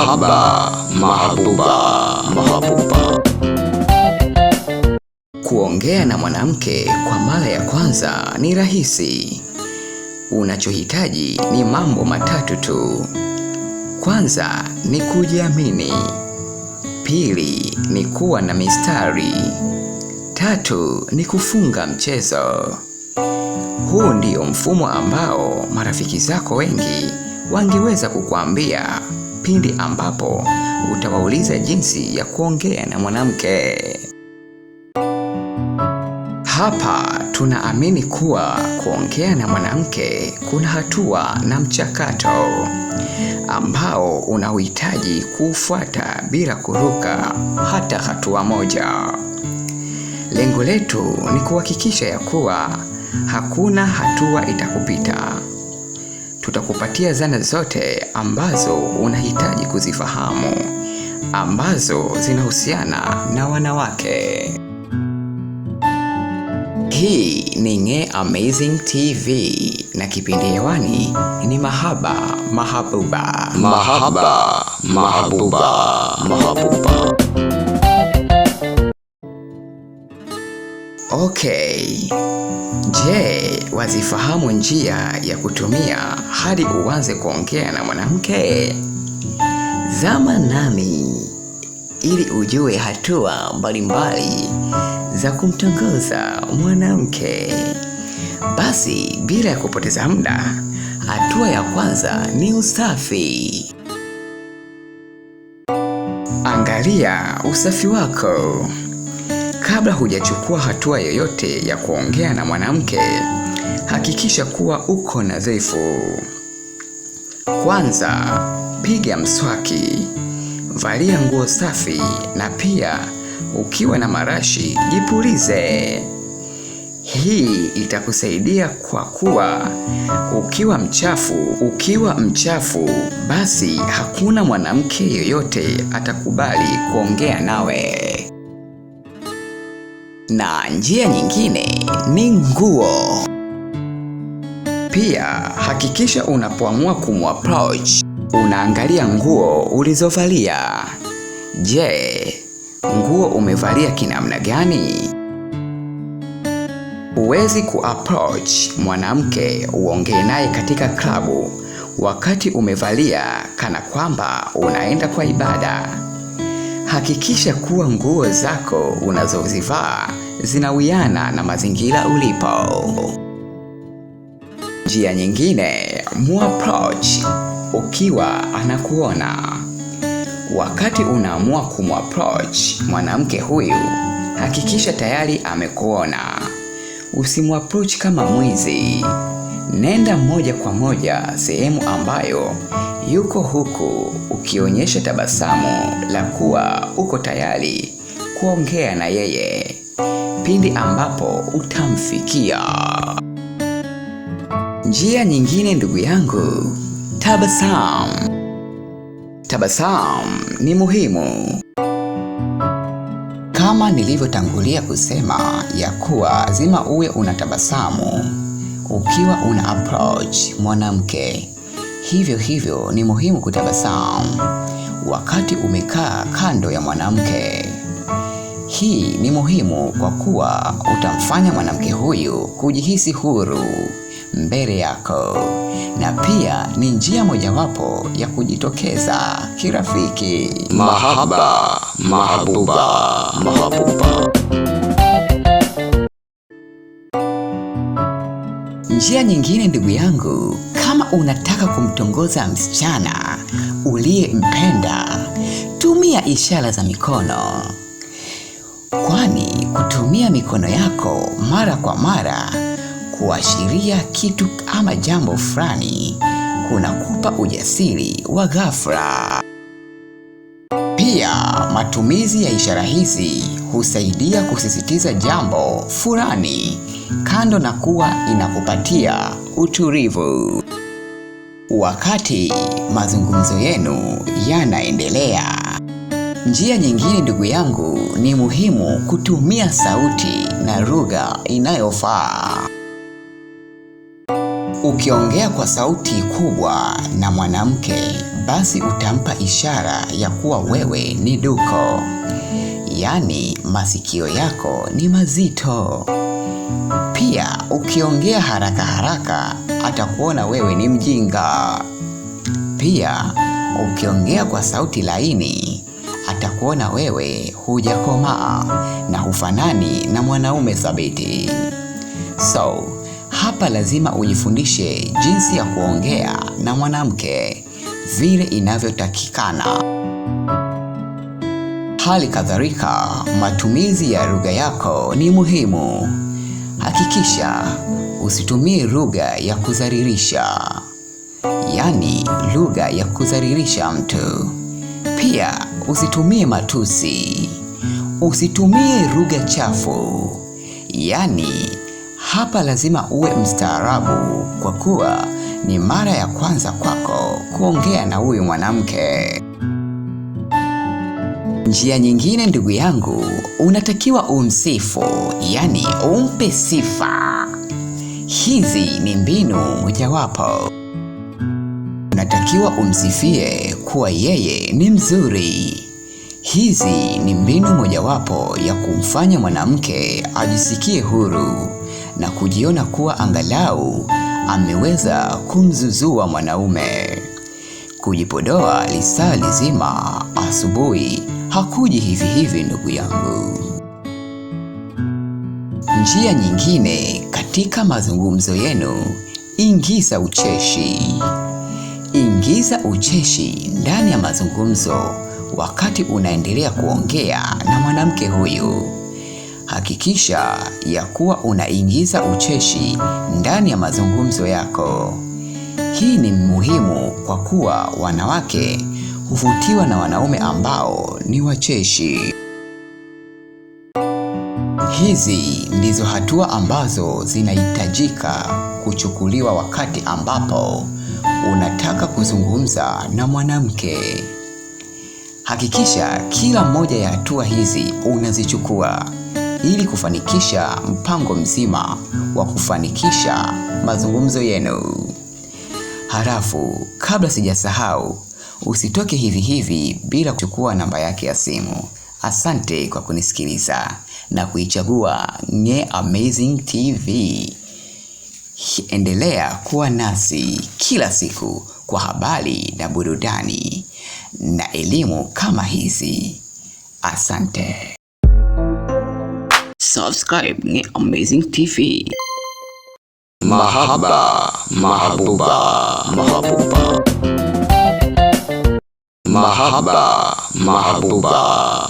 Mahaba, mahabuba, mahabuba. Kuongea na mwanamke kwa mara ya kwanza ni rahisi. Unachohitaji ni mambo matatu tu. Kwanza ni kujiamini. Pili ni kuwa na mistari. Tatu ni kufunga mchezo. Huu ndio mfumo ambao marafiki zako wengi wangeweza kukuambia pindi ambapo utawauliza jinsi ya kuongea na mwanamke. Hapa tunaamini kuwa kuongea na mwanamke kuna hatua na mchakato ambao unahitaji kufuata bila kuruka hata hatua moja. Lengo letu ni kuhakikisha ya kuwa hakuna hatua itakupita. Tutakupatia zana zote ambazo unahitaji kuzifahamu, ambazo zinahusiana na wanawake. Hii ni Nge Amazing TV na kipindi hewani ni Mahaba, Mahabuba. Mahaba, mahabuba, mahabuba. Okay. Je, wazifahamu njia ya kutumia hadi uanze kuongea na mwanamke? Zama nami ili ujue hatua mbalimbali za kumtongoza mwanamke. Basi bila ya kupoteza muda, hatua ya kwanza ni usafi. Angalia usafi wako. Kabla hujachukua hatua yoyote ya kuongea na mwanamke, hakikisha kuwa uko nadhifu. Kwanza, piga mswaki, valia nguo safi na pia ukiwa na marashi jipulize. Hii itakusaidia kwa kuwa ukiwa mchafu basi hakuna mwanamke yoyote atakubali kuongea nawe. Na njia nyingine ni nguo. Pia hakikisha unapoamua kumapproach unaangalia nguo ulizovalia. Je, nguo umevalia kinamna gani? Huwezi kuapproach mwanamke uongee naye katika klabu wakati umevalia kana kwamba unaenda kwa ibada. Hakikisha kuwa nguo zako unazozivaa zinawiana na mazingira ulipo. Njia nyingine, muapproach ukiwa anakuona. Wakati unaamua kumapproach mwanamke huyu, hakikisha tayari amekuona. Usimuapproach kama mwizi. Nenda moja kwa moja sehemu ambayo yuko, huku ukionyesha tabasamu la kuwa uko tayari kuongea na yeye pindi ambapo utamfikia. Njia nyingine ndugu yangu, tabasamu. Tabasamu ni muhimu. Kama nilivyotangulia kusema ya kuwa lazima uwe unatabasamu ukiwa una approach mwanamke. Hivyo ni muhimu kutabasamu wakati umekaa kando ya mwanamke. Hii ni muhimu kwa kuwa utamfanya mwanamke huyu kujihisi huru mbele yako, na pia ni njia mojawapo ya kujitokeza kirafiki. Mahaba, mahabuba, mahabuba. Njia nyingine ndugu yangu, kama unataka kumtongoza msichana uliyempenda, tumia ishara za mikono. Kwani kutumia mikono yako mara kwa mara kuashiria kitu ama jambo fulani kunakupa ujasiri wa ghafla. Pia matumizi ya ishara hizi husaidia kusisitiza jambo fulani kando na kuwa inakupatia utulivu wakati mazungumzo yenu yanaendelea. Njia nyingine ndugu yangu, ni muhimu kutumia sauti na lugha inayofaa. Ukiongea kwa sauti kubwa na mwanamke, basi utampa ishara ya kuwa wewe ni duko, yaani masikio yako ni mazito. Pia ukiongea haraka haraka, atakuona wewe ni mjinga. Pia ukiongea kwa sauti laini, atakuona wewe hujakomaa na hufanani na mwanaume thabiti. So, hapa lazima ujifundishe jinsi ya kuongea na mwanamke vile inavyotakikana. Hali kadhalika, matumizi ya lugha yako ni muhimu. Hakikisha usitumie lugha ya kudhalilisha, yaani lugha ya kudhalilisha mtu. Pia usitumie matusi. Usitumie lugha chafu, yaani hapa lazima uwe mstaarabu kwa kuwa ni mara ya kwanza kwako kuongea na huyu mwanamke. Njia nyingine ndugu yangu, unatakiwa umsifu, yaani umpe sifa. Hizi ni mbinu mojawapo. Unatakiwa umsifie kuwa yeye ni mzuri. Hizi ni mbinu mojawapo ya kumfanya mwanamke ajisikie huru na kujiona kuwa angalau ameweza kumzuzua mwanaume. Kujipodoa lisaa lizima asubuhi hakuji hivi hivi ndugu yangu. Njia nyingine katika mazungumzo yenu, ingiza ucheshi. Ingiza ucheshi ndani ya mazungumzo wakati unaendelea kuongea na mwanamke huyu. Hakikisha ya kuwa unaingiza ucheshi ndani ya mazungumzo yako. Hii ni muhimu kwa kuwa wanawake huvutiwa na wanaume ambao ni wacheshi. Hizi ndizo hatua ambazo zinahitajika kuchukuliwa wakati ambapo unataka kuzungumza na mwanamke. Hakikisha kila moja ya hatua hizi unazichukua ili kufanikisha mpango mzima wa kufanikisha mazungumzo yenu. Halafu, kabla sijasahau, usitoke hivi hivi bila kuchukua namba yake ya simu. Asante kwa kunisikiliza na kuichagua Ng'e Amazing TV. Endelea kuwa nasi kila siku kwa habari na burudani na elimu kama hizi. Asante. Subscribe Ng'e Amazing TV. Mahaba, mahabuba, mahabuba. Mahaba, mahabuba.